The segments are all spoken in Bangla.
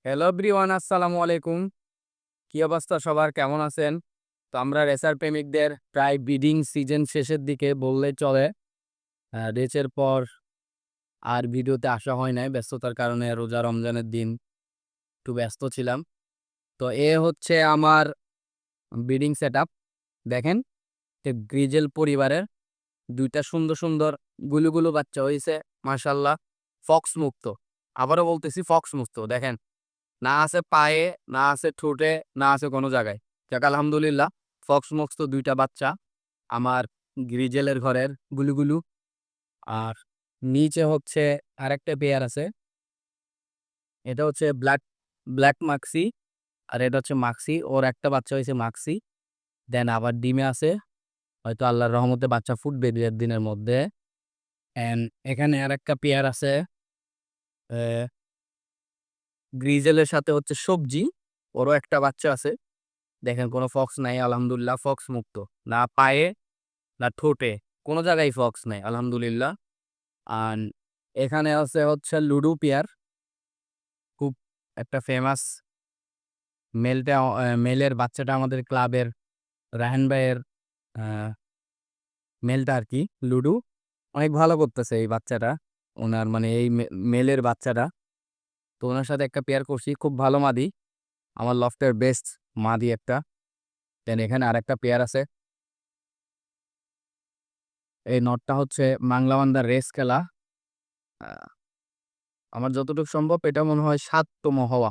হ্যালো এভরিওয়ান, আসসালামু আলাইকুম। কি অবস্থা সবার, কেমন আছেন? তো আমরা রেসার প্রেমিকদের প্রায় ব্রিডিং সিজন শেষের দিকে বললেই চলে। রেসের পর আর ভিডিওতে আসা হয় নাই, ব্যস্ততার কারণে। রোজা রমজানের দিন একটু ব্যস্ত ছিলাম। তো হচ্ছে আমার ব্রিডিং সেটআপ। দেখেন, গ্রিজেল পরিবারের দুইটা সুন্দর সুন্দর গুলুগুলু বাচ্চা হয়েছে, মাশাল্লাহ। ফক্স মুক্ত, আবারও বলতেছি ফক্স মুক্ত। দেখেন, না আছে পায়ে, না আছে ঠোঁটে, না আছে কোনো জায়গায়। যাক আলহামদুলিল্লাহ, ফক্স মক্স তো দুইটা বাচ্চা আমার গ্রিজেলের ঘরের গুলুগুলু। আর নিচে হচ্ছে আরেকটা পেয়ার আছে, এটা হচ্ছে ব্ল্যাক মাক্সি। আর এটা হচ্ছে মাক্সি, ওর একটা বাচ্চা হয়েছে মাক্সি। দেন আবার ডিমে আছে, হয়তো আল্লাহর রহমতে বাচ্চা ফুটবে 2-1 দিনের মধ্যে। অ্যান্ড এখানে আরেকটা পেয়ার আছে গ্রিজেলের সাথে হচ্ছে সবজি, ওরও একটা বাচ্চা আছে। দেখেন, কোনো ফক্স নাই, আলহামদুলিল্লাহ, ফক্স মুক্ত। না পায়ে, না ঠোঁটে, কোনো জায়গায় ফক্স নাই, আলহামদুলিল্লাহ। আর এখানে আছে হচ্ছে লুডু পেয়ার, খুব একটা ফেমাস। মেলের বাচ্চাটা আমাদের ক্লাবের রাহান ভাইয়ের মেলটা আর কি, লুডু। অনেক ভালো করতেছে এই বাচ্চাটা, ওনার মানে এই মেলের বাচ্চাটা। তো ওনার সাথে একটা পেয়ার করছি, খুব ভালো মাদি, আমার লফটের বেস্ট মাদি একটা। দেন এখানে আরেকটা পেয়ার আছে। এই নটটা হচ্ছে মাংলাবান্দার রেস খেলা। আহ, আমার যতটুকু সম্ভব এটা মনে হয় সাততম হওয়া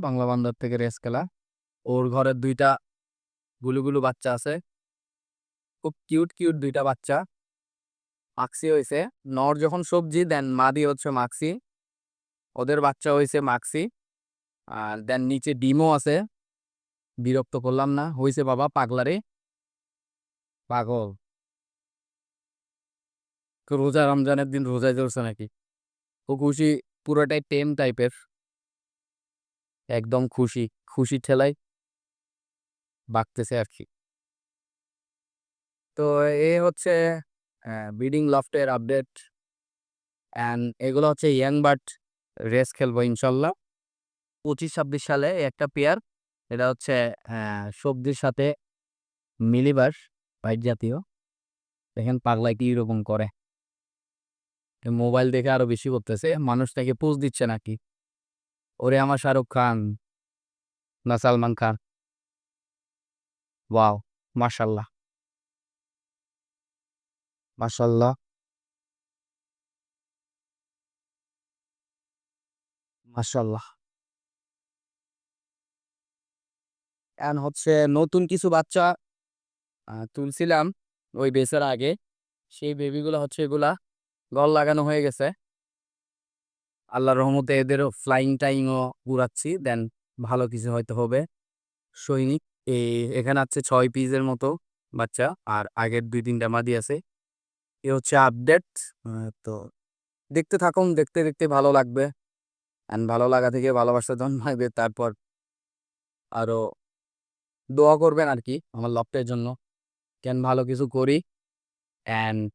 বাংলা বান্দার থেকে রেস খেলা। ওর ঘরের দুইটা গুলুগুলু বাচ্চা আছে, খুব কিউট কিউট দুইটা বাচ্চা। মাক্সি হয়েছে, নর যখন সবজি, দেন মাদি হচ্ছে মাক্সি, ওদের বাচ্চা হয়েছে মাক্সি। আর দেন নিচে ডিমও আছে। বিরক্ত করলাম না, হয়েছে বাবা পাগলারে, পাগল। তো রোজা রমজানের দিন রোজায় চলছে নাকি? ও খুশি, পুরোটাই টেম টাইপের, একদম খুশি, খুশি ঠেলায় বাগতেছে আর কি। তো হচ্ছে ব্রিডিং লফটের আপডেট। অ্যান্ড এগুলো হচ্ছে ইয়াং বার্ড, রেস খেলবো ইনশাল্লাহ 25-26 সালে একটা পেয়ার। এটা হচ্ছে সবজির সাথে মিলিবার, বাইট জাতীয়। দেখেন পাগলায় কি রকম করে, মোবাইল দেখে আরো বেশি করতেছে, মানুষটাকে পোজ দিচ্ছে নাকি। ওরে আমার শাহরুখ খান, না সালমান খান। ওয়াও, মাশাল্লাহ, মাশাল্লাহ, মাশাল্লাহ। এখন হচ্ছে নতুন কিছু বাচ্চা তুলছিলাম ওই বেচার আগে, সেই বেবিগুলো হচ্ছে এগুলা গল লাগানো হয়ে গেছে। আল্লাহর রহমতে এদেরও ফ্লাইং টাইমও উড়াচ্ছি, দেন ভালো কিছু হয়তো হবে। সৈনিক, এই এখানে আছে 6 পিসের মতো বাচ্চা, আর আগের 2-3টা মাদি আছে। এ হচ্ছে আপডেট। তো দেখতে থাকুন, দেখতে দেখতে ভালো লাগবে। অ্যান্ড ভালো লাগা থেকে ভালোবাসা জন্মাবে, তারপর আরো দোয়া করবেন আর কি আমার লফটের জন্য, কেন ভালো কিছু করি। অ্যান্ড